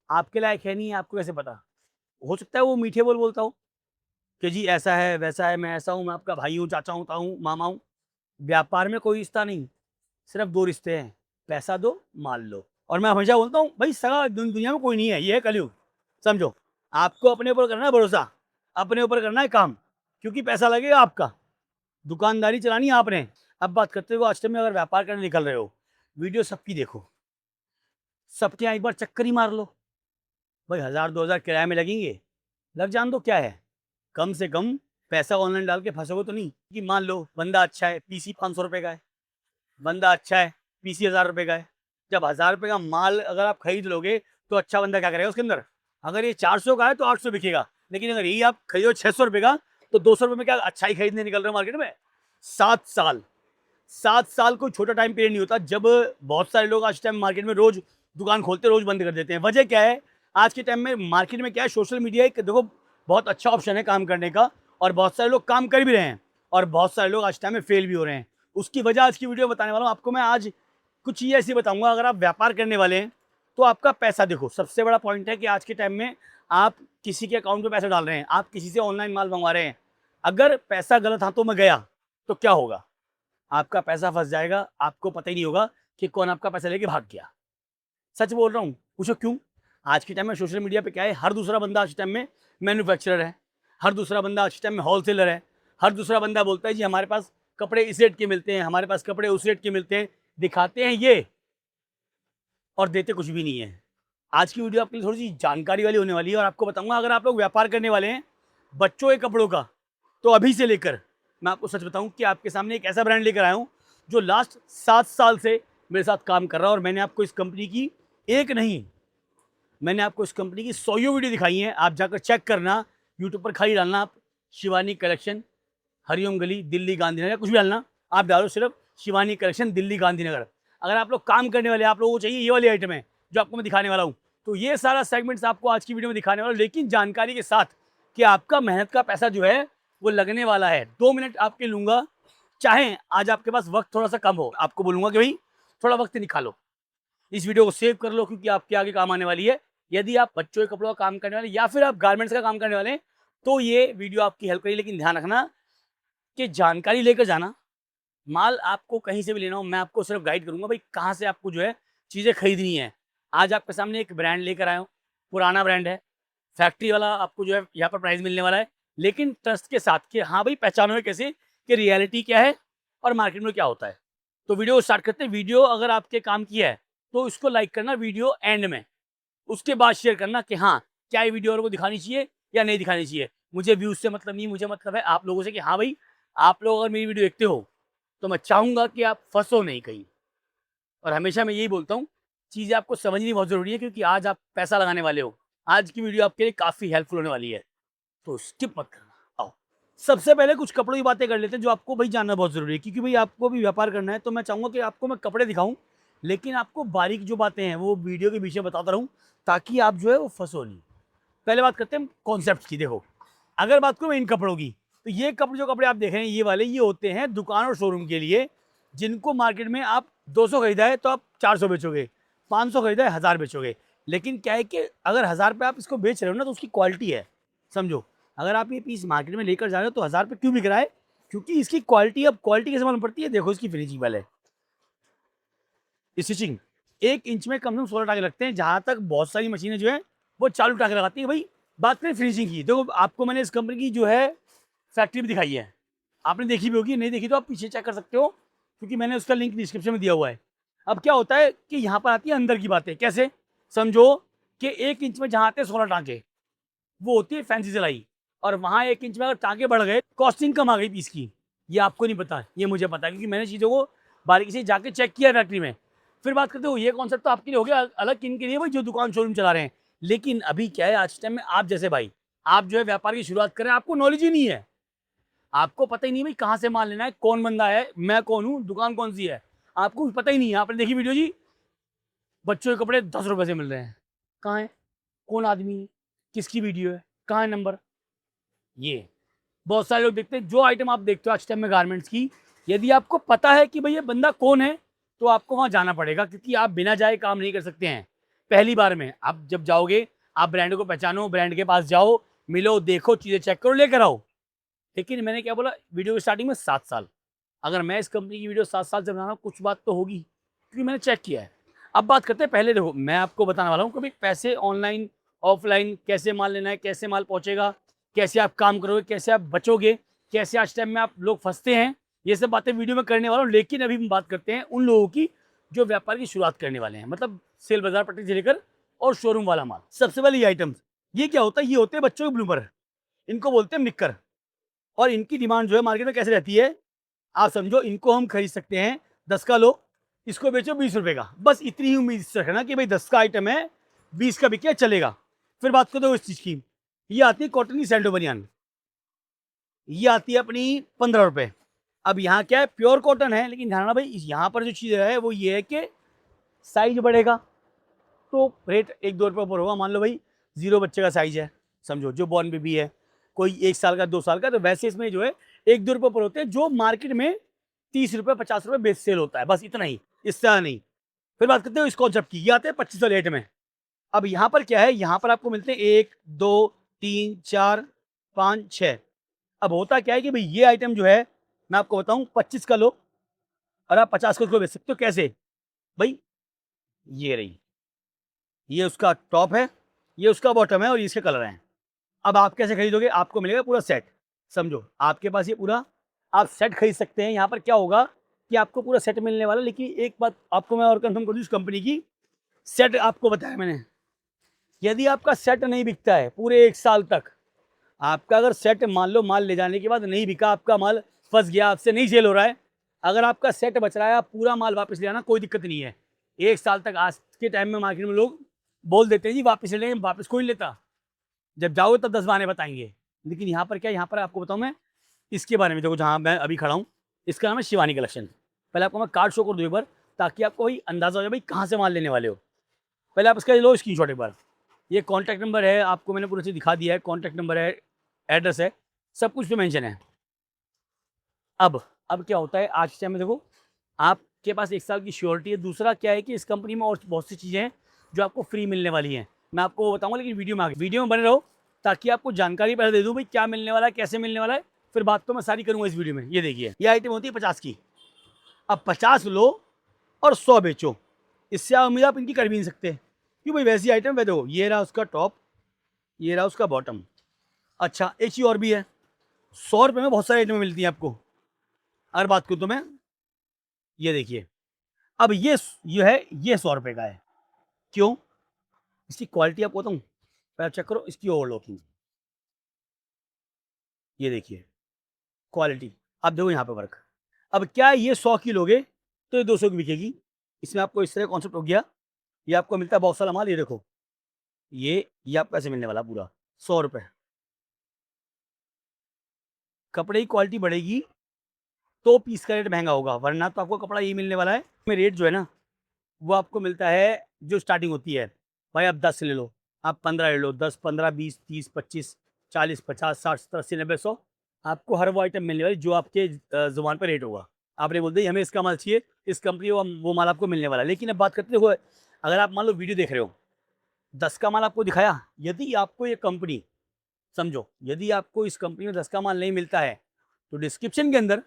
आपके लायक है नहीं है, आपको कैसे पता? हो सकता है वो मीठे बोल बोलता हो कि जी ऐसा है, वैसा है, मैं ऐसा हूँ, मैं आपका भाई हूँ, चाचा हूँ, ताऊ हूँ, मामा हूँ। व्यापार में कोई रिश्ता नहीं, सिर्फ़ 2 रिश्ते हैं, पैसा दो, माल लो। और मैं हमेशा बोलता हूँ भई सगा दुनिया में कोई नहीं है, ये है कलयुग, समझो। आपको अपने ऊपर करना है भरोसा, अपने ऊपर करना है काम, क्योंकि पैसा लगेगा आपका, दुकानदारी चलानी है आपने। अब बात करते हुए आज में अगर व्यापार करने निकल रहे हो, वीडियो सबकी देखो, सबके यहाँ एक बार चक्कर ही मार लो। भाई 1000-2000 किराए में लगेंगे, लग जान दो, क्या है? कम से कम पैसा ऑनलाइन डाल के फँसोगे तो नहीं। कि मान लो बंदा अच्छा है, पीसी ₹500 का है, बंदा अच्छा है, पीसी ₹1000 का है। जब ₹1000 का माल अगर आप खरीद लोगे, तो अच्छा बंदा क्या करेगा उसके अंदर? अगर ये 400 का है तो 800 बिकेगा, लेकिन अगर यही आप खरीदो ₹600 का, तो ₹200 में क्या अच्छा ही खरीदने निकल रहे हो मार्केट में? 7 साल, 7 साल कोई छोटा टाइम पीरियड नहीं होता। जब बहुत सारे लोग आज टाइम मार्केट में रोज़ दुकान खोलते हैं, रोज़ बंद कर देते हैं। वजह क्या है? आज के टाइम में मार्केट में क्या है, सोशल मीडिया एक देखो बहुत अच्छा ऑप्शन है काम करने का, और बहुत सारे लोग काम कर भी रहे हैं, और बहुत सारे लोग आज टाइम में फेल भी हो रहे हैं। उसकी वजह आज की वीडियो में बताने वाला हूँ आपको। मैं आज कुछ चीज़ें ऐसी बताऊँगा, अगर आप व्यापार करने वाले हैं, तो आपका पैसा देखो। सबसे बड़ा पॉइंट है कि आज के टाइम में आप किसी के अकाउंट में पैसा डाल रहे हैं, आप किसी से ऑनलाइन माल मँगवा रहे हैं। अगर पैसा गलत हाथों में गया, तो क्या होगा? आपका पैसा फँस जाएगा, आपको पता ही नहीं होगा कि कौन आपका पैसा लेके भाग गया। सच बोल रहा हूँ, पूछो क्यों? आज के टाइम में सोशल मीडिया पे क्या है, हर दूसरा बंदा आज के टाइम में मैन्युफैक्चरर है, हर दूसरा बंदा आज के टाइम में होलसेलर है, हर दूसरा बंदा बोलता है जी हमारे पास कपड़े इस रेट के मिलते हैं, हमारे पास कपड़े उस रेट के मिलते हैं, दिखाते हैं ये और देते कुछ भी नहीं है। आज की वीडियो आपके लिए थोड़ी-सी जानकारी वाली होने वाली है, और आपको बताऊँगा, अगर आप लोग व्यापार करने वाले हैं, बच्चों के कपड़ों का, तो अभी से लेकर मैं आपको सच बताऊँ कि आपके सामने एक ऐसा ब्रांड लेकर आया हूँ, जो लास्ट 7 साल से मेरे साथ काम कर रहा है, और मैंने आपको इस कंपनी की एक नहीं, मैंने आपको इस कंपनी की 100 वीडियो दिखाई हैं। आप जाकर चेक करना, यूट्यूब पर खाली डालना आप शिवानी कलेक्शन, हरिओम गली, दिल्ली, गांधीनगर, कुछ भी डालना, आप डालो सिर्फ शिवानी कलेक्शन, दिल्ली, गांधीनगर। अगर आप लोग काम करने वाले, आप लोगों को चाहिए ये वाली आइटम है, जो आपको मैं दिखाने वाला हूँ, तो ये सारा सेगमेंट्स आपको आज की वीडियो में दिखाने वाला हूँ, लेकिन जानकारी के साथ कि आपका मेहनत का पैसा जो है, वो लगने वाला है। 2 मिनट आपके लूँगा, चाहे आज आपके पास वक़्त थोड़ा-सा कम हो, आपको बोलूँगा कि भई थोड़ा वक़्त निकालो। इस वीडियो को सेव कर लो, क्योंकि आपके आगे काम आने वाली है। यदि आप बच्चों के कपड़ों का काम करने वाले, या फिर आप गारमेंट्स का काम करने वाले हैं, तो ये वीडियो आपकी हेल्प करेगी। लेकिन ध्यान रखना कि जानकारी लेकर जाना, माल आपको कहीं से भी लेना हो, मैं आपको सिर्फ गाइड करूँगा भाई कहाँ से आपको जो है चीज़ें खरीदनी है। आज आपके सामने एक ब्रांड लेकर आया हूँ, पुराना ब्रांड है, फैक्ट्री वाला आपको जो है यहाँ पर प्राइस मिलने वाला है, लेकिन ट्रस्ट के साथ कि हाँ भाई पहचानोगे कैसे कि रियलिटी क्या है और मार्केट में क्या होता है। तो वीडियो को स्टार्ट करते हैं। वीडियो अगर आपके काम की है, तो इसको लाइक करना वीडियो एंड में, उसके बाद शेयर करना कि हाँ, क्या ये वीडियो औरों को दिखानी चाहिए या नहीं दिखानी चाहिए। मुझे व्यूज़ से मतलब नहीं, मुझे मतलब है आप लोगों से कि हाँ भाई, आप लोग अगर मेरी वीडियो देखते हो, तो मैं चाहूँगा कि आप फँसो नहीं कहीं। और हमेशा मैं यही बोलता हूँ, चीज़ें आपको समझनी बहुत ज़रूरी है, क्योंकि आज आप पैसा लगाने वाले हो। आज की वीडियो आपके लिए काफ़ी हेल्पफुल होने वाली है, तो स्किप मत करना। आओ, सबसे पहले कुछ कपड़ों की बातें कर लेते हैं, जो आपको भाई जानना बहुत ज़रूरी है, क्योंकि भाई आपको भी व्यापार करना है, तो मैं चाहूँगा कि आपको मैं कपड़े दिखाऊँ, लेकिन आपको बारीक जो बातें हैं, वो वीडियो के बीच में बताता रहूँ, ताकि आप जो है वो फँसो नहीं। पहले बात करते हैं कॉन्सेप्ट की। देखो, अगर बात करूँ मैं इन कपड़ों की, तो ये कपड़े, जो कपड़े आप देख रहे हैं ये वाले, ये होते हैं दुकान और शोरूम के लिए, जिनको मार्केट में आप 200 खरीदा है तो आप 400 बेचोगे, 500 खरीदा है 1000 बेचोगे। लेकिन क्या है कि अगर 1000 पे आप इसको बेच रहे हो ना, तो उसकी क्वालिटी है, समझो। अगर आप ये पीस मार्केट में लेकर जा रहे हो, तो 1000 पे क्यों बिक रहा है? क्योंकि इसकी क्वालिटी, अब क्वालिटी कैसे मालूम पड़ती है? देखो इसकी फिनिशिंग वाले, स्टिचिंग 1 इंच में कम से कम 16 टाँके लगते हैं, जहाँ तक बहुत सारी मशीनें जो है वो चालू टाँके लगाती हैं। भाई बात करें फिनिशिंग की, देखो आपको मैंने इस कंपनी की जो है फैक्ट्री भी दिखाई है, आपने देखी भी होगी, नहीं देखी तो आप पीछे चेक कर सकते हो, क्योंकि मैंने उसका लिंक डिस्क्रिप्शन में दिया हुआ है। अब क्या होता है कि यहाँ पर आती है अंदर की बातें, कैसे? समझो कि 1 इंच में जहाँ आते हैं 16 टाँके, वो होती है फैंसी सिलाई, और वहाँ 1 इंच में अगर टाँके बढ़ गए, कॉस्टिंग कम आ गई पीस की। ये आपको नहीं पता, ये मुझे पता है, क्योंकि मैंने चीज़ों को बारीकी से जाके चेक किया फैक्ट्री में। फिर बात करते हो, ये कॉन्सेप्ट तो आपके लिए हो गया अलग, किन के लिए भाई, जो दुकान शोरूम चला रहे हैं। लेकिन अभी क्या है, आज के टाइम में आप जैसे भाई, आप जो है व्यापार की शुरुआत कर रहे हैं, आपको नॉलेज ही नहीं है, आपको पता ही नहीं भाई कहाँ से माल लेना है, कौन बंदा है, मैं कौन हूँ, दुकान कौन सी है, आपको कुछ पता ही नहीं है। आपने देखी वीडियो जी, बच्चों के कपड़े 10 रुपए से मिल रहे हैं, कहाँ है, कौन आदमी है, किसकी वीडियो है, कहाँ है नंबर? ये बहुत सारे लोग देखते हैं। जो आइटम आप देखते हो आज टाइम में गारमेंट्स की, यदि आपको पता है कि भाई ये बंदा कौन है, तो आपको वहाँ जाना पड़ेगा, क्योंकि आप बिना जाए काम नहीं कर सकते हैं। पहली बार में आप जब जाओगे, आप ब्रांड को पहचानो, ब्रांड के पास जाओ, मिलो, देखो, चीज़ें चेक करो, लेकर आओ। लेकिन मैंने क्या बोला वीडियो की स्टार्टिंग में 7 साल। अगर मैं इस कंपनी की वीडियो 7 साल से बना रहा हूँ, कुछ बात तो होगी, क्योंकि मैंने चेक किया है। अब बात करते हैं पहले देखो, मैं आपको बताने वाला हूँ कि भाई पैसे ऑनलाइन, ऑफलाइन कैसे माल लेना है, कैसे माल पहुँचेगा, कैसे आप काम करोगे, कैसे आप बचोगे, कैसे आज टाइम में आप लोग फँसते हैं, ये सब बातें वीडियो में करने वाला हूँ। लेकिन अभी हम बात करते हैं उन लोगों की जो व्यापार की शुरुआत करने वाले हैं, मतलब सेल बाज़ार पटरी से लेकर और शोरूम वाला माल। सबसे पहले ये आइटम्स, ये क्या होता है? ये होते हैं बच्चों के ब्लूपर, इनको बोलते हैं निक्कर। और इनकी डिमांड जो है मार्केट में कैसे रहती है, आप समझो इनको हम खरीद सकते हैं 10 का लो, इसको बेचो 20 रुपए का। बस इतनी ही उम्मीद से रखना कि भाई 10 का आइटम है, 20 का बिके, चलेगा। फिर बात करते हो इस चीज़ की, ये आती है कॉटन की सैंडो बनियान, ये आती है अपनी 15 रुपए। अब यहाँ क्या है, प्योर कॉटन है, लेकिन ध्यान रखना भाई यहाँ पर जो चीज़ है वो ये है कि साइज बढ़ेगा तो रेट 1-2 रुपये ऊपर होगा। मान लो भाई 0 बच्चे का साइज है, समझो जो बॉर्न बेबी है, कोई 1 साल का 2 साल का, तो वैसे इसमें जो है 1-2 रुपये ऊपर होते हैं, जो मार्केट में 30 रुपये 50 रुपये बेच सेल होता है, बस इतना ही, इससे ज़्यादा नहीं। फिर बात करते हो इस कॉन्सेप्ट की, ये आते हैं 25 वाले रेट में। अब यहाँ पर क्या है, यहाँ पर आपको मिलते हैं 1, 2, 3, 4, 5, 6। अब होता क्या है कि भाई ये आइटम जो है, मैं आपको बताऊँ 25 का लो और आप 50 का उसको बेच सकते हो। कैसे भाई? ये रही, ये उसका टॉप है, ये उसका बॉटम है और ये इसके कलर हैं। अब आप कैसे खरीदोगे? आपको मिलेगा पूरा सेट, समझो आपके पास ये पूरा आप सेट खरीद सकते हैं। यहाँ पर क्या होगा कि आपको पूरा सेट मिलने वाला है। लेकिन एक बात आपको मैं और कंफर्म कर दूँ इस कंपनी की, सेट आपको बताया मैंने, यदि आपका सेट नहीं बिकता है पूरे 1 साल तक, आपका अगर सेट मान लो माल ले जाने के बाद नहीं बिका, आपका माल फंस गया, आपसे नहीं सेल हो रहा है, अगर आपका सेट बच रहा है, आप पूरा माल वापस ले आना, कोई दिक्कत नहीं है। 1 साल तक आज के टाइम में मार्केट में लोग बोल देते हैं जी वापस ले लेंगे, वापस कोई नहीं लेता। जब जाओगे तब 10 बहाने बताएंगे। लेकिन यहाँ पर क्या है, यहाँ पर आपको बताऊँ मैं इसके बारे में, देखो जहाँ मैं अभी खड़ा हूँ, इसका नाम है शिवानी कलेक्शन। पहले आपको मैं कार्ड शो कर दूँ एक बार, ताकि आपको भाई अंदाज़ा हो जाए भाई कहाँ से माल लेने वाले हो। पहले आप इसका लो स्क्रीनशॉट एक बार। ये कॉन्टैक्ट नंबर है, आपको मैंने पूरा चीज़ दिखा दिया है, कॉन्टैक्ट नंबर है, एड्रेस है, सब कुछ पे मेंशन है। अब क्या होता है आज के टाइम में, देखो आपके पास 1 साल की श्योरिटी है। दूसरा क्या है कि इस कंपनी में और बहुत सी चीज़ें हैं जो आपको फ्री मिलने वाली हैं। मैं आपको बताऊँगा, लेकिन वीडियो में बने रहो, ताकि आपको जानकारी पहले दे दूँ भाई क्या मिलने वाला है, कैसे मिलने वाला है, फिर बात तो मैं सारी करूँगा इस वीडियो में। ये देखिए, ये आइटम होती है 50 की। अब 50 लो और 100 बेचो, इससे उम्मीद आप इनकी कर भी नहीं सकते। क्यों भाई? वैसी आइटम है, देखो ये रहा उसका टॉप, ये रहा उसका बॉटम। अच्छा एक चीज़ और भी है, 100 रुपये में बहुत सारी आइटमें मिलती हैं आपको। अगर बात करूँ तो मैं, ये देखिए, अब ये है, ये 100 रुपये का है। क्यों? इसकी क्वालिटी आपको बताऊँ, पहले आप चेक करो इसकी ओवरलॉकिंग, ये देखिए क्वालिटी, आप देखो यहाँ पे वर्क। अब क्या है, ये 100 की लोगे तो ये 200 की बिकेगी। इसमें आपको इस तरह कॉन्सेप्ट हो गया, ये आपको मिलता है बहुत सारा माल, ये देखो, ये आपको ऐसे मिलने वाला पूरा 100 रुपये। कपड़े की क्वालिटी बढ़ेगी तो पीस का रेट महंगा होगा, वरना तो आपको कपड़ा यही मिलने वाला है। में रेट जो है ना, वो आपको मिलता है, जो स्टार्टिंग होती है, भाई आप 10 ले लो, आप 15 ले लो, 10, 15, 20, 30, 25, 40, 50, 60, 70, 80, 90, 100, आपको हर वो आइटम मिलने वाली जो आपके ज़ुबान पे रेट होगा। आपने बोल दिया हमें इसका माल चाहिए, इस कंपनी वो माल आपको मिलने वाला है। लेकिन अब बात करते देखो, अगर आप मान लो वीडियो देख रहे हो, 10 का माल आपको दिखाया, यदि आपको ये कंपनी, समझो यदि आपको इस कंपनी में 10 का माल नहीं मिलता है, तो डिस्क्रिप्शन के अंदर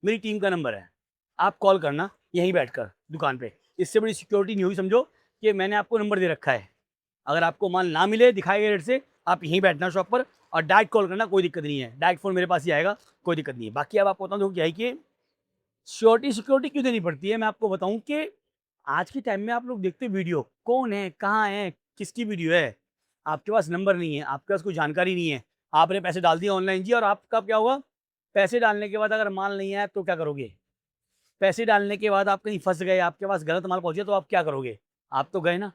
मेरी टीम का नंबर है, आप कॉल करना यहीं बैठकर दुकान पे। इससे बड़ी सिक्योरिटी नहीं हुई, समझो कि मैंने आपको नंबर दे रखा है। अगर आपको माल ना मिले दिखाए गए रेट से, आप यहीं बैठना शॉप पर और डायरेक्ट कॉल करना, कोई दिक्कत नहीं है, डायरेक्ट फ़ोन मेरे पास ही आएगा, कोई दिक्कत नहीं है। बाकी अब आपको बताऊँ तो क्या है कि श्योरिटी सिक्योरिटी क्यों देनी पड़ती है, मैं आपको बताऊँ कि आज के टाइम में आप लोग देखते वीडियो, कौन है, कहाँ है, किसकी वीडियो है, आपके पास नंबर नहीं है, आपके पास कोई जानकारी नहीं है, आपने पैसे डाल दिए ऑनलाइन जी, और आपका क्या हुआ, पैसे डालने के बाद अगर माल नहीं आया तो क्या करोगे? पैसे डालने के बाद आप कहीं फँस गए, आपके पास गलत माल पहुँच गया तो आप क्या करोगे? आप तो गए ना।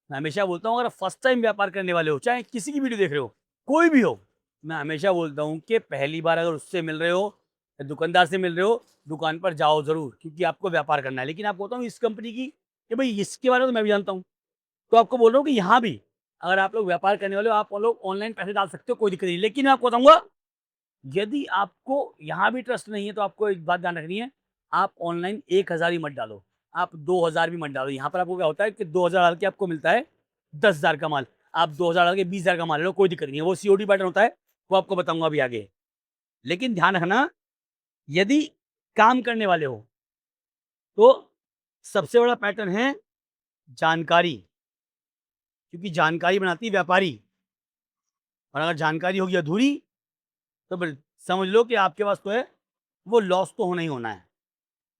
मैं हमेशा बोलता हूँ, अगर फर्स्ट टाइम व्यापार करने वाले हो, चाहे किसी की वीडियो देख रहे हो, कोई भी हो, मैं हमेशा बोलता हूँ कि पहली बार अगर उससे मिल रहे हो या दुकानदार से मिल रहे हो, दुकान पर जाओ ज़रूर, क्योंकि आपको व्यापार करना है। लेकिन आपको बताऊँ इस कंपनी की, कि भाई इसके बारे में तो मैं भी जानता हूँ। तो आपको बोल रहा हूँ कि यहाँ भी अगर आप लोग व्यापार करने वाले हो, आप लोग ऑनलाइन पैसे डाल सकते हो, कोई दिक्कत नहीं। लेकिन मैं आपको बताऊँगा, यदि आपको यहाँ भी ट्रस्ट नहीं है, तो आपको एक बात ध्यान रखनी है, आप ऑनलाइन 1000 ही मत डालो। आप 2000 भी मत डालो। यहाँ पर आपको क्या होता है कि 2000 डाल के आपको मिलता है 10,000 का माल। आप 2000 डाल के 20,000 का माल ले लो, कोई दिक्कत नहीं है। वो सीओडी पैटर्न होता है, वो आपको बताऊंगा अभी आगे। लेकिन ध्यान रखना, यदि काम करने वाले हो तो सबसे बड़ा पैटर्न है जानकारी, क्योंकि जानकारी बनाती है व्यापारी। और अगर जानकारी होगी अधूरी तो फिर समझ लो कि आपके पास तो है वो लॉस तो होना ही होना है।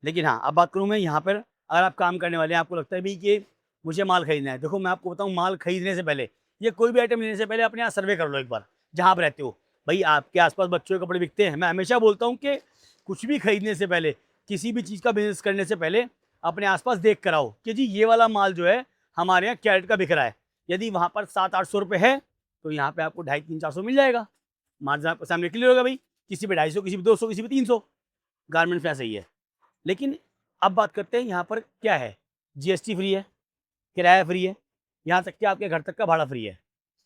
लेकिन हाँ, अब बात करूँ मैं यहाँ पर, अगर आप काम करने वाले हैं, आपको लगता है भी कि मुझे माल खरीदना है। देखो मैं आपको बताऊँ, माल खरीदने से पहले, ये कोई भी आइटम लेने से पहले अपने यहाँ सर्वे कर लो एक बार, जहाँ आप रहते हो। भाई आपके आसपास बच्चों के कपड़े बिकते हैं। मैं हमेशा बोलता हूँ कि कुछ भी खरीदने से पहले, किसी भी चीज़ का बिजनेस करने से पहले अपने आसपास देख कर आओ कि जी ये वाला माल जो है हमारे यहाँ क्या रेट का बिक रहा है। यदि वहाँ पर 700-800 रुपये है तो यहाँ पे आपको 250-300-400 मिल जाएगा। मार्जिन आपके सामने क्लियर होगा भाई, किसी पे 250, किसी पे 200, किसी पे 300। गारमेंट्स में ऐसा ही है। लेकिन अब बात करते हैं यहाँ पर क्या है। जीएसटी फ्री है, किराया फ्री है, यहाँ तक कि आपके घर तक का भाड़ा फ्री है।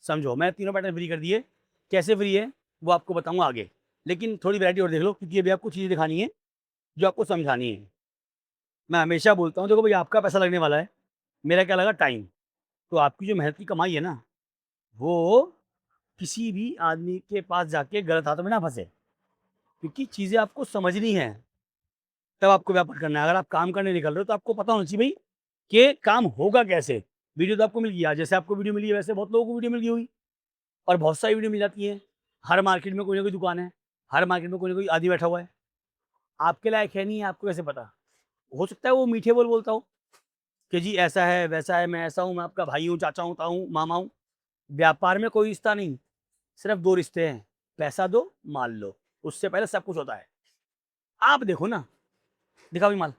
समझो, मैं तीनों पैटर्न फ्री कर दिए। कैसे फ्री है वो आपको बताऊंगा आगे। लेकिन थोड़ी वैरायटी और देख लो, क्योंकि अभी आपको चीज़ें दिखानी है जो आपको समझानी है। मैं हमेशा बोलता हूँ, देखो भाई आपका पैसा लगने वाला है, मेरा क्या लगा, टाइम। तो आपकी जो मेहनत की कमाई है ना, वो किसी भी आदमी के पास जाके गलत हाथों में ना फंसे, क्योंकि चीज़ें आपको समझनी है, तब आपको व्यापार करना है। अगर आप काम करने निकल रहे हो तो आपको पता होना चाहिए भाई कि काम होगा कैसे। वीडियो तो आपको मिल गया, जैसे आपको वीडियो मिली है वैसे बहुत लोगों को वीडियो मिल गई होगी, और बहुत सारी वीडियो मिल जाती है। हर मार्केट में कोई ना कोई दुकान है, हर मार्केट में कोई ना कोई आदमी बैठा हुआ है। आपके लायक है नहीं है, आपको कैसे पता। हो सकता है वो मीठे बोल बोलता हो कि जी ऐसा है वैसा है, मैं ऐसा हूँ, मैं आपका भाई हूँ, चाचा हूँ, ताऊ हूँ, मामा हूँ। व्यापार में कोई रिश्ता नहीं, सिर्फ दो रिश्ते हैं, पैसा दो, माल लो। उससे पहले सब कुछ होता है। आप देखो ना, दिखा भी माल,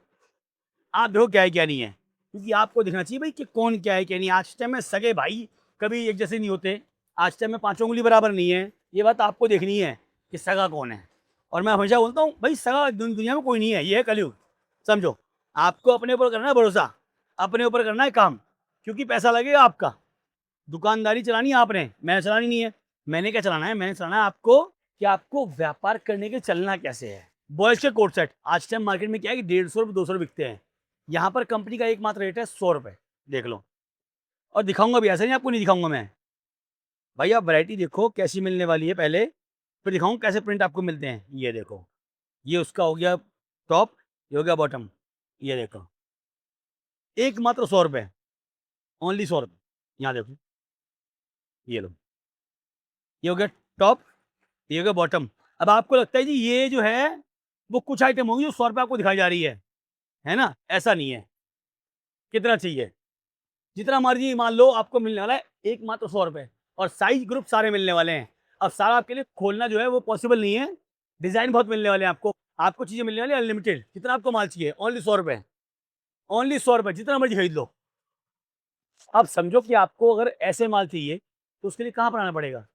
आप देखो क्या है क्या नहीं है, क्योंकि आपको दिखना चाहिए भाई कि कौन क्या है क्या नहीं है। आज टाइम में सगे भाई कभी एक जैसे नहीं होते। आज टाइम में पांचों उंगली बराबर नहीं है। ये बात आपको देखनी है कि सगा कौन है। और मैं हमेशा बोलता हूँ भाई, सगा दुनिया में कोई नहीं है, ये है कलयुग। समझो, आपको अपने ऊपर करना है भरोसा, अपने ऊपर करना है काम, क्योंकि पैसा लगेगा आपका। दुकानदारी चलानी है आपने, मैंने चलानी नहीं है। मैंने क्या चलाना है, मैंने चलाना है आपको कि आपको व्यापार करने के चलना कैसे है। बॉयज के कोट सेट आज टाइम मार्केट में क्या है कि 150 रुपये 200 रुपये बिकते हैं। यहाँ पर कंपनी का एकमात्र रेट है 100 रुपये। देख लो, और दिखाऊंगा भी, ऐसा नहीं आपको नहीं दिखाऊंगा मैं। भाई आप वैरायटी देखो कैसी मिलने वाली है पहले, फिर दिखाऊंगा कैसे प्रिंट आपको मिलते हैं। ये देखो, ये उसका हो गया टॉप, ये हो गया बॉटम। ये देखो, एक मात्र 100 रुपये, ओनली 100 रुपये। यहाँ देखो, ये लो, ये हो गया टॉप, ये हो गया बॉटम। अब आपको लगता है जी ये जो है वो कुछ आइटम होंगी जो 100 रुपये आपको दिखाई जा रही है ना। ऐसा नहीं है। कितना चाहिए, जितना मर्जी मान लो, आपको मिलने वाला है एक मात्र 100 रुपये, और साइज ग्रुप सारे मिलने वाले हैं। अब सारा आपके लिए खोलना जो है वो पॉसिबल नहीं है। डिजाइन बहुत मिलने वाले हैं आपको। आपको चीजें मिलने वाली अनलिमिटेड। कितना आपको माल चाहिए, ओनली 100 रुपये, ओनली 100 रुपये, जितना मर्जी खरीद लो। अब समझो कि आपको अगर ऐसे माल चाहिए तो उसके लिए कहाँ पर आना पड़ेगा,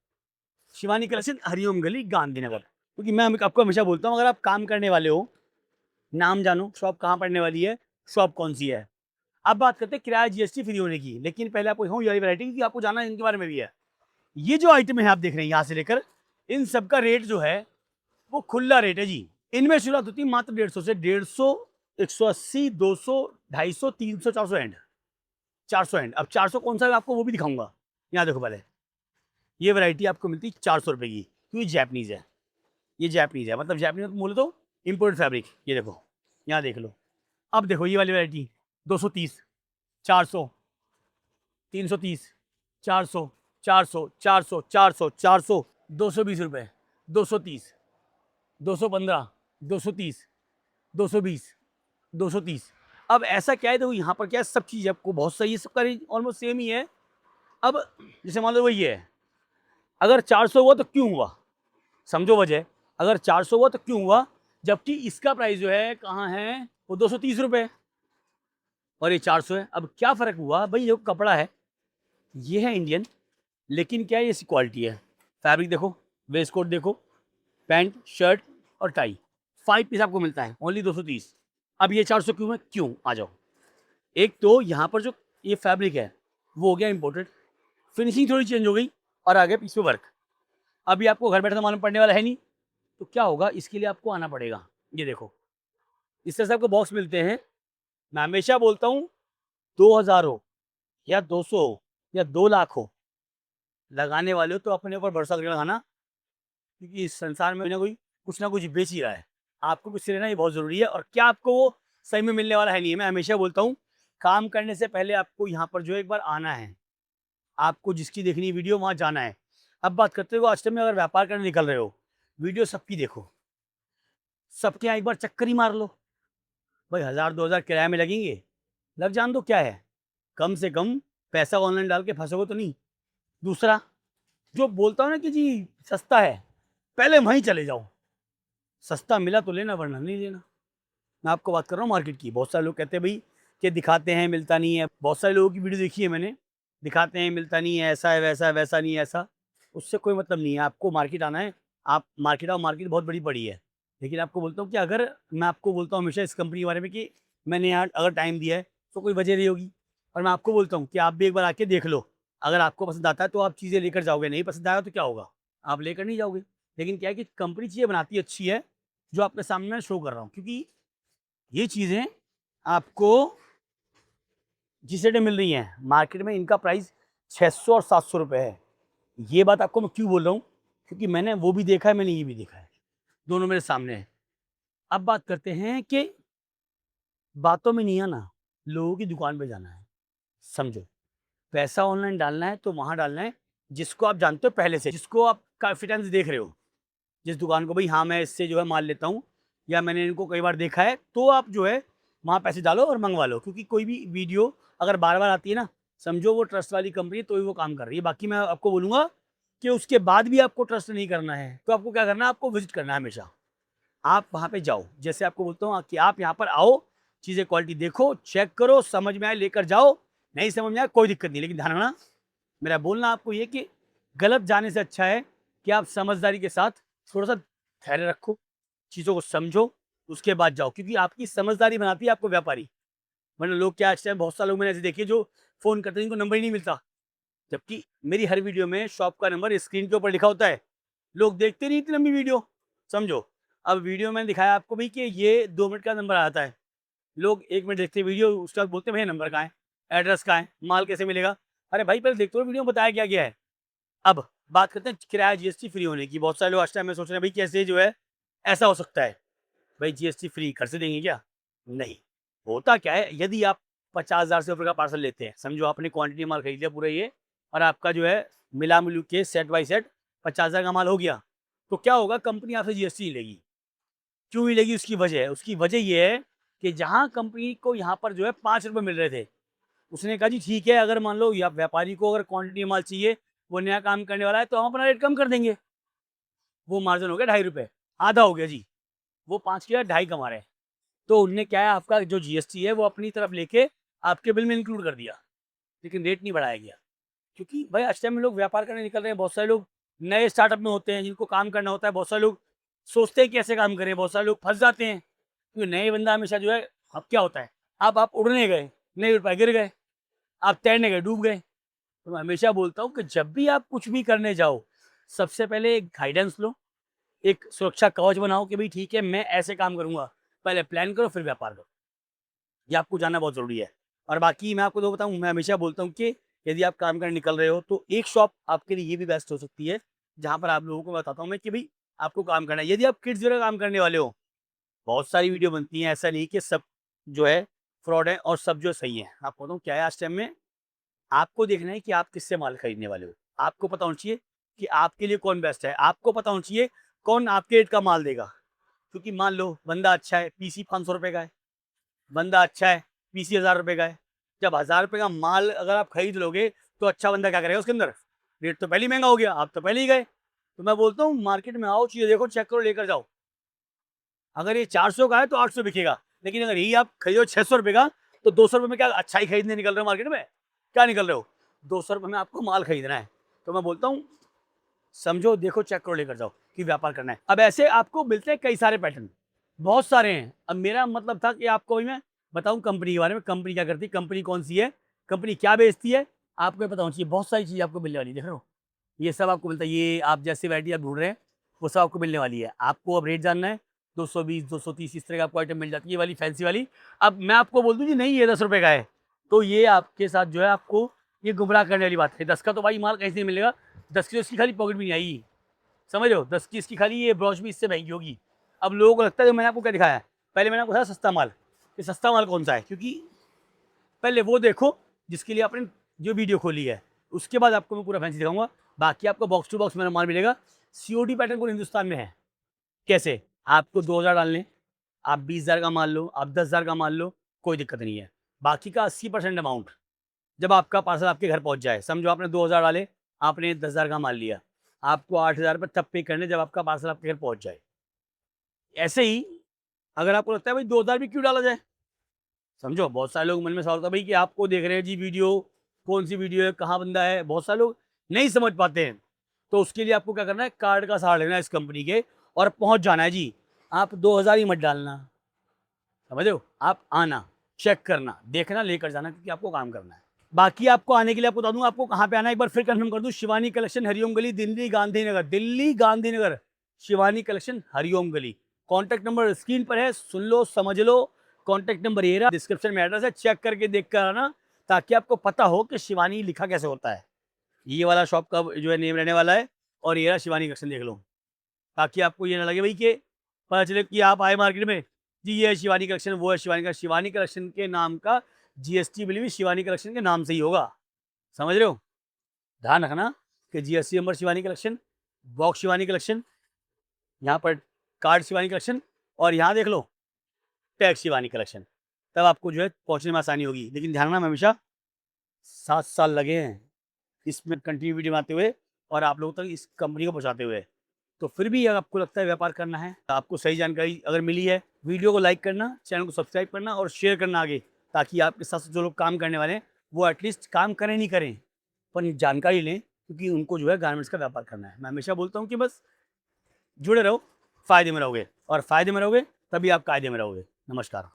शिवानी कलेक्शन, हरिओम गली, गांधीनगर। क्योंकि मैं आपको हमेशा बोलता हूँ, अगर आप काम करने वाले हो, नाम जानो शॉप कहाँ पड़ने वाली है, शॉप कौन सी है। अब बात करते हैं किराया जीएसटी फ्री होने की। लेकिन पहले आपको दिखाऊं ये वैरायटी की, आपको जाना इनके बारे में भी है। ये जो आइटम है आप देख रहे हैं यहाँ से लेकर, इन सब का रेट जो है वो खुला रेट है जी। इनमें शुरुआत होती है मात्र 150 से, 150, 180, 200, 250, 300, 400 एंड, 400 एंड। अब 400 कौन सा है आपको वो भी दिखाऊंगा। यहाँ देखो पहले, ये वैरायटी आपको मिलती है 400 रुपये की, क्योंकि जैपनीज है। ये जैपनीज है, मतलब जैपनीज बोले तो इम्पोर्टेड फैब्रिक। ये देखो, यहाँ देख लो। अब देखो ये वाली वैरायटी 230, 400, 330, 400, 400, 400, 400, 400, 220 रुपये, 230, 215, 230, 220, 230। अब ऐसा क्या है, देखो यहाँ पर क्या है, सब चीज़ आपको बहुत सही है, सबका रेंज ऑलमोस्ट सेम ही है। अब जैसे मान लो वही है, अगर 400 हुआ तो क्यों हुआ, समझो वजह। अगर 400 हुआ तो क्यों हुआ, जबकि इसका प्राइस जो है कहाँ है, वो 230 रुपये, और ये 400 है। अब क्या फ़र्क हुआ भाई, जो कपड़ा है ये है इंडियन, लेकिन क्या है, ये क्वालिटी है। फैब्रिक देखो, वेस्ट कोट देखो, पैंट शर्ट और टाई, 5 पीस आपको मिलता है, ओनली 230। अब ये 400 क्यों है, क्यों, आ जाओ। एक तो यहाँ पर जो ये फैब्रिक है वो हो गया इम्पोर्टेड, फिनिशिंग थोड़ी चेंज हो गई, और आगे पीस पे वर्क। अभी आपको घर बैठे तो मालूम पड़ने वाला है नहीं, तो क्या होगा, इसके लिए आपको आना पड़ेगा। ये देखो, इस तरह से आपको बॉक्स मिलते हैं, मैं हमेशा बोलता हूँ 2000 हो या 200 हो या 2 लाख हो, लगाने वाले हो तो अपने ऊपर भरोसा करके लगाना, क्योंकि इस संसार में कोई कुछ ना कुछ बेच ही रहा है। आपको कुछ लेना ये बहुत ज़रूरी है, और क्या आपको वो सही में मिलने वाला है नहीं है। मैं हमेशा बोलता हूँ काम करने से पहले आपको यहाँ पर जो है एक बार आना है। आपको जिसकी देखनी है वीडियो वहाँ जाना है। अब बात करते हो आज टाइम में अगर व्यापार करने निकल रहे हो, वीडियो सबकी देखो। सबके यहाँ एक बार चक्कर ही मार लो। भाई 1000-2000 किराए में लगेंगे, लग जान दो, क्या है। कम से कम पैसा ऑनलाइन डाल के फँसोगे तो नहीं। दूसरा, जो बोलता हूँ ना कि जी सस्ता है, पहले वहीं चले जाओ। सस्ता मिला तो लेना, वरना नहीं लेना। मैं आपको बात कर रहा हूँ मार्केट की। बहुत सारे लोग कहते हैं भाई कि दिखाते हैं मिलता नहीं है। बहुत सारे लोगों की वीडियो देखी है मैंने, दिखाते हैं मिलता नहीं है, ऐसा है, वैसा है, वैसा नहीं है, ऐसा। उससे कोई मतलब नहीं है। आपको मार्केट आना है, आप मार्केट आओ। मार्केट बहुत बड़ी पड़ी है। लेकिन आपको बोलता हूँ कि अगर मैं आपको बोलता हूँ हमेशा इस कंपनी के बारे में कि मैंने यहाँ अगर टाइम दिया है तो कोई वजह नहीं होगी। और मैं आपको बोलता हूँ कि आप भी एक बार आके देख लो। अगर आपको पसंद आता है तो आप चीज़ें लेकर जाओगे, नहीं पसंद आएगा तो क्या होगा, आप लेकर नहीं जाओगे। लेकिन क्या है कि कंपनी चीज़ें बनाती अच्छी है, जो आपके सामने मैं शो कर रहा हूँ। क्योंकि ये चीज़ें आपको जिस रेट में मिल रही हैं मार्केट में, इनका प्राइस 600 और 700 रुपये है। ये बात आपको मैं क्यों बोल रहा हूँ, क्योंकि मैंने वो भी देखा है, मैंने ये भी देखा है, दोनों मेरे सामने है। अब बात करते हैं कि बातों में नहीं आना, लोगों की दुकान पे जाना है। समझो, पैसा ऑनलाइन डालना है तो वहाँ डालना है जिसको आप जानते हो पहले से, जिसको आप कॉन्फिडेंस देख रहे हो, जिस दुकान को भाई हाँ मैं इससे जो है माल लेता हूँ या मैंने इनको कई बार देखा है, तो आप जो है वहाँ पैसे डालो और मंगवा लो। क्योंकि कोई भी वीडियो अगर बार बार आती है ना, समझो वो ट्रस्ट वाली कंपनी है, तो ही वो काम कर रही है। बाकी मैं आपको बोलूँगा कि उसके बाद भी आपको ट्रस्ट नहीं करना है तो आपको क्या करना है, आपको विजिट करना है हमेशा। आप वहाँ पे जाओ। जैसे आपको बोलता हूँ कि आप यहाँ पर आओ, चीज़ें क्वालिटी देखो, चेक करो, समझ में आए लेकर जाओ, नहीं समझ में आए कोई दिक्कत नहीं। लेकिन ध्यान रखना, मेरा बोलना आपको ये कि गलत जाने से अच्छा है कि आप समझदारी के साथ थोड़ा-सा धैर्य रखो, चीज़ों को समझो, उसके बाद जाओ। क्योंकि आपकी समझदारी बनाती है आपको व्यापारी। वरना लोग क्या, आज टाइम बहुत सारे लोग मैंने ऐसे देखे जो फ़ोन करते हैं, जिनको नंबर ही नहीं मिलता। जबकि मेरी हर वीडियो में शॉप का नंबर स्क्रीन के ऊपर लिखा होता है। लोग देखते नहीं इतनी लंबी वीडियो, समझो। अब वीडियो में मैंने दिखाया आपको भाई कि ये 2 मिनट का नंबर आता है। लोग 1 मिनट देखते हैं वीडियो, उसके बाद बोलते हैं भैया नंबर कहाँ है? एड्रेस कहाँ है? माल कैसे मिलेगा? अरे भाई पहले देख तो लो वीडियो में बताया क्या गया है। अब बात करते हैं किराया जीएसटी फ्री होने की। बहुत सारे लोग आज टाइम में सोच रहे हैं भाई कैसे जो है ऐसा हो सकता है? भाई जीएसटी फ्री घर से देंगे क्या? नहीं। होता क्या है, यदि आप 50,000 से ऊपर का पार्सल लेते हैं, समझो आपने क्वांटिटी माल खरीद लिया पूरा ये, और आपका जो है मिला-मिलू के सेट बाय सेट 50,000 का माल हो गया, तो क्या होगा, कंपनी आपसे जीएसटी नहीं लेगी। क्यों नहीं लेगी, उसकी वजह है। उसकी वजह ये है कि जहाँ कंपनी को यहाँ पर जो है ₹5 मिल रहे थे, उसने कहा जी ठीक है, अगर मान लो या व्यापारी को अगर क्वांटिटी माल चाहिए, वो नया काम करने वाला है, तो हम अपना रेट कम कर देंगे। वो मार्जिन हो गया ₹2.5, आधा हो गया जी। वो 5 की जगह 2.5 कमा रहे हैं। तो उनने क्या है, आपका जो जीएसटी है वो अपनी तरफ लेके आपके बिल में इंक्लूड कर दिया, लेकिन रेट नहीं बढ़ाया गया। क्योंकि भाई आज टाइम में लोग व्यापार करने निकल रहे हैं। बहुत सारे लोग नए स्टार्टअप में होते हैं, जिनको काम करना होता है। बहुत सारे लोग सोचते हैं कैसे काम करें, बहुत सारे लोग फंस जाते हैं। क्योंकि नए बंदा हमेशा जो है, अब क्या होता है, अब आप उड़ने गए, नहीं उड़ पाए, गिर गए। आप तैरने गए, डूब गए। तो मैं हमेशा बोलता हूँ कि जब भी आप कुछ भी करने जाओ, सबसे पहले एक गाइडेंस लो, एक सुरक्षा कवच बनाओ कि भाई ठीक है मैं ऐसे काम करूँगा। पहले प्लान करो, फिर व्यापार करो। ये आपको जानना बहुत ज़रूरी है। और बाकी मैं आपको तो बताऊँ, मैं हमेशा बोलता हूँ कि यदि आप काम करने निकल रहे हो तो एक शॉप आपके लिए ये भी बेस्ट हो सकती है, जहाँ पर आप लोगों को बताता हूँ मैं कि भाई आपको काम करना है। यदि आप किड्स वगैरह काम करने वाले हो, बहुत सारी वीडियो बनती हैं, ऐसा नहीं कि सब जो है फ्रॉड है और सब जो सही है। आपको बताऊँ क्या है, आज टाइम में आपको देखना है कि आप किससे माल खरीदने वाले हो। आपको पता होना चाहिए कि आपके लिए कौन बेस्ट है। आपको पता होना चाहिए कौन आपके रेट का माल देगा। क्योंकि मान लो बंदा अच्छा है, पीसी ₹500 का है, बंदा अच्छा है, पीसी ₹1000 का है। जब ₹1000 का माल अगर आप खरीद लोगे, तो अच्छा बंदा क्या करेगा उसके अंदर? रेट तो पहले ही महँगा हो गया, आप तो पहले ही गए। तो मैं बोलता हूँ मार्केट में आओ, चीज़ें देखो, चेक करो, लेकर जाओ। अगर ये 400 का है तो 800 बिकेगा। लेकिन अगर यही आप खरीदो ₹600 का, तो ₹200 में क्या अच्छा ही खरीदने निकल रहे हो मार्केट में? क्या निकल रहे हो? ₹200 में आपको माल खरीदना है। तो मैं बोलता हूँ समझो, देखो, चेक करो, लेकर जाओ कि व्यापार करना है। अब ऐसे आपको मिलते हैं कई सारे पैटर्न, बहुत सारे हैं। अब मेरा मतलब था कि आपको भी मैं बताऊँ कंपनी के बारे में, कंपनी क्या करती है, कंपनी कौन-सी है, कंपनी क्या बेचती है, आपको ये पता होना चाहिए। बहुत सारी चीज़ आपको मिलने वाली है, देख रहे हो? ये सब आपको मिलता है। ये आप जैसी वैरायटी आप ढूँढ रहे हैं, वो सब आपको मिलने वाली है। आपको अब रेट जानना है, 220, 230 इस तरह का आपको आइटम मिल जाती है, ये वाली फैंसी वाली। अब मैं आपको बोल दूँ जी नहीं ये 10 रुपये का है, तो ये आपके साथ जो है आपको ये गुमराह करने वाली बात है। 10 का तो भाई माल कहीं से नहीं मिलेगा, 10 की तो इसकी खाली पॉकेट भी नहीं आएगी, समझ रहे हो? 10 की इसकी खाली ये ब्रॉच भी इससे महंगी होगी। अब लोगों को लगता है, जो मैंने आपको क्या दिखाया है, पहले मैंने आपको बताया सस्ता माल, ये सस्ता माल कौन सा है, क्योंकि पहले वो देखो जिसके लिए आपने जो वीडियो खोली है, उसके बाद आपको मैं पूरा फैंसी दिखाऊंगा। बाकी आपको बॉक्स टू बॉक्स मेरा माल मिलेगा। सीओडी पैटर्न पूरे हिंदुस्तान में है। कैसे? आपको 2000 डालने, आप 20,000 का माल लो, आप 10,000 का माल लो, कोई दिक्कत नहीं है। बाकी का 80% अमाउंट जब आपका पार्सल आपके घर पहुंच जाए, समझो आपने 2000 डाले, आपने 10,000 का माल लिया, आपको 8,000 रुपये तब पे करने जब आपका पार्सल आपके घर पहुंच जाए। ऐसे ही अगर आपको लगता है भाई 2000 भी क्यों डाला जाए, समझो बहुत सारे लोग मन में सवाल होता है भाई कि आपको देख रहे हैं जी वीडियो, कौन सी वीडियो है, कहाँ बंदा है, बहुत सारे लोग नहीं समझ पाते हैं। तो उसके लिए आपको क्या करना है, कार्ड का सहारा लेना है इस कंपनी के और पहुंच जाना है जी। आप 2000 ही मत डालना, समझ रहे हो? आप आना, चेक करना, देखना, लेकर जाना, क्योंकि आपको काम करना है। बाकी आपको आने के लिए आपको बता दूं आपको कहाँ पे आना है, एक बार फिर कंफर्म कर दूं। शिवानी कलेक्शन, हरिओम गली, दिल्ली गांधीनगर, दिल्ली गांधीनगर, शिवानी कलेक्शन, हरिओम गली। कॉन्टैक्ट नंबर स्क्रीन पर है, सुन लो, समझ लो। कॉन्टैक्ट नंबर ये रहा, डिस्क्रिप्शन में एड्रेस है, चेक करके देख कर आना, ताकि आपको पता हो कि शिवानी लिखा कैसे होता है। ये वाला शॉप का जो है नेम रहने वाला है, और ये रहा शिवानी कलेक्शन, देख लो, ताकि आपको ये ना लगे भाई कि पता चले कि आप आए मार्केट में जी ये है शिवानी कलेक्शन, वो है शिवानी कलेक्शन। शिवानी कलेक्शन के नाम का जीएसटी बिल भी शिवानी कलेक्शन के नाम से ही होगा, समझ रहे हो? ध्यान रखना कि GST number Shivani collection, box Shivani collection, यहाँ पर कार्ड शिवानी कलेक्शन, और यहाँ देख लो टैग शिवानी कलेक्शन, तब आपको जो है पहुँचने में आसानी होगी। लेकिन ध्यान रखना, हमेशा 7 साल लगे हैं इसमें कंटिन्यूटी बनाते हुए और आप लोगों तक इस कंपनी को पहुँचाते हुए। तो फिर भी अगर आपको लगता है व्यापार करना है, आपको सही जानकारी अगर मिली है, वीडियो को लाइक करना, चैनल को सब्सक्राइब करना और शेयर करना आगे, ताकि आपके साथ जो लोग काम करने वाले हैं वो एटलीस्ट काम करें नहीं करें, पर जानकारी लें, क्योंकि उनको जो है गारमेंट्स का व्यापार करना है। मैं हमेशा बोलता हूँ कि बस जुड़े रहो, फ़ायदे में रहोगे, और फ़ायदे में रहोगे तभी आप कायदे में रहोगे। नमस्कार।